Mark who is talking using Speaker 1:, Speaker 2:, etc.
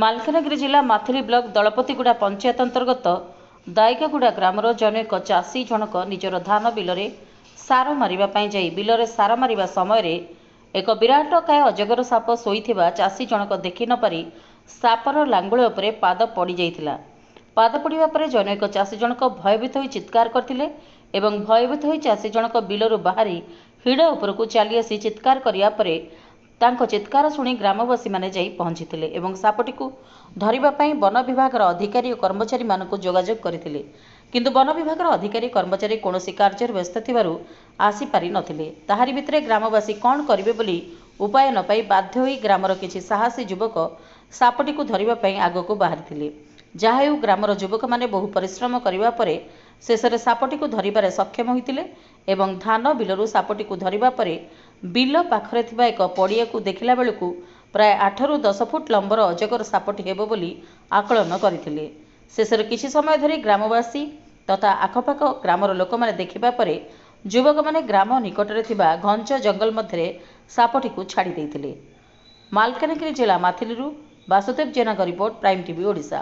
Speaker 1: ମାଲକାନଗିରି ଜିଲ୍ଲା ମାଥିଲି ବ୍ଲକ ଦଳପତିଗୁଡ଼ା ପଞ୍ଚାୟତ ଅନ୍ତର୍ଗତ ଦାଇକାଗୁଡ଼ା ଗ୍ରାମର ଜନୈକ ଚାଷୀ ଜଣକ ନିଜର ଧାନ ବିଲରେ ସାର ମାରିବା ପାଇଁ ଯାଇ ବିଲରେ ସାର ମାରିବା ସମୟରେ ଏକ ବିରାଟକାୟ ଅଜଗର ସାପ ଶୋଇଥିବା ଚାଷୀ ଜଣକ ଦେଖି ନପାରି ସାପର ଲାଙ୍ଗୁଳ ଉପରେ ପାଦ ପଡ଼ିଯାଇଥିଲା। ପାଦ ପଡ଼ିବା ପରେ ଜନୈକ ଚାଷୀ ଜଣକ ଭୟଭୀତ ହୋଇ ଚିତ୍କାର କରିଥିଲେ ଏବଂ ଭୟଭୀତ ହୋଇ ଚାଷୀ ଜଣକ ବିଲରୁ ବାହାରି ହିଡ଼ ଉପରକୁ ଚାଲି ଆସି ଚିତ୍କାର କରିବା ପରେ ତାଙ୍କ ଚିତ୍କାର ଶୁଣି ଗ୍ରାମବାସୀମାନେ ଯାଇ ପହଞ୍ଚିଥିଲେ ଏବଂ ସାପଟିକୁ ଧରିବା ପାଇଁ ବନ ବିଭାଗର ଅଧିକାରୀ ଓ କର୍ମଚାରୀମାନଙ୍କୁ ଯୋଗାଯୋଗ କରିଥିଲେ, କିନ୍ତୁ ବନ ବିଭାଗର ଅଧିକାରୀ କର୍ମଚାରୀ କୌଣସି କାର୍ଯ୍ୟରେ ବ୍ୟସ୍ତ ଥିବାରୁ ଆସିପାରି ନଥିଲେ। ତାହାରି ଭିତରେ ଗ୍ରାମବାସୀ କ'ଣ କରିବେ ବୋଲି ଉପାୟ ନ ପାଇ ବାଧ୍ୟ ହୋଇ ଗ୍ରାମର କିଛି ସାହସୀ ଯୁବକ ସାପଟିକୁ ଧରିବା ପାଇଁ ଆଗକୁ ବାହାରିଥିଲେ। ଯାହା ହେଉ ଗ୍ରାମର ଯୁବକମାନେ ବହୁ ପରିଶ୍ରମ କରିବା ପରେ ଶେଷରେ ସାପଟିକୁ ଧରିବାରେ ସକ୍ଷମ ହୋଇଥିଲେ ଏବଂ ଧାନ ବିଲରୁ ସାପଟିକୁ ଧରିବା ପରେ ବିଲ ପାଖରେ ଥିବା ଏକ ପଡ଼ିଆକୁ ଦେଖିଲା ବେଳକୁ ପ୍ରାୟ 8ରୁ 10 ଫୁଟ ଲମ୍ବର ଅଜଗର ସାପଟି ହେବ ବୋଲି ଆକଳନ କରିଥିଲେ। ଶେଷରେ କିଛି ସମୟ ଧରି ଗ୍ରାମବାସୀ ତଥା ଆଖପାଖ ଗ୍ରାମର ଲୋକମାନେ ଦେଖିବା ପରେ ଯୁବକମାନେ ଗ୍ରାମ ନିକଟରେ ଥିବା ଘଞ୍ଚ ଜଙ୍ଗଲ ମଧ୍ୟରେ ସାପଟିକୁ ଛାଡ଼ି ଦେଇଥିଲେ। ମାଲକାନଗିରି ଜିଲ୍ଲା ମାଥିଲିରୁ ବାସୁଦେବ ଜେନାଙ୍କ ରିପୋର୍ଟ, ପ୍ରାଇମ୍ ଟିଭି ଓଡ଼ିଶା।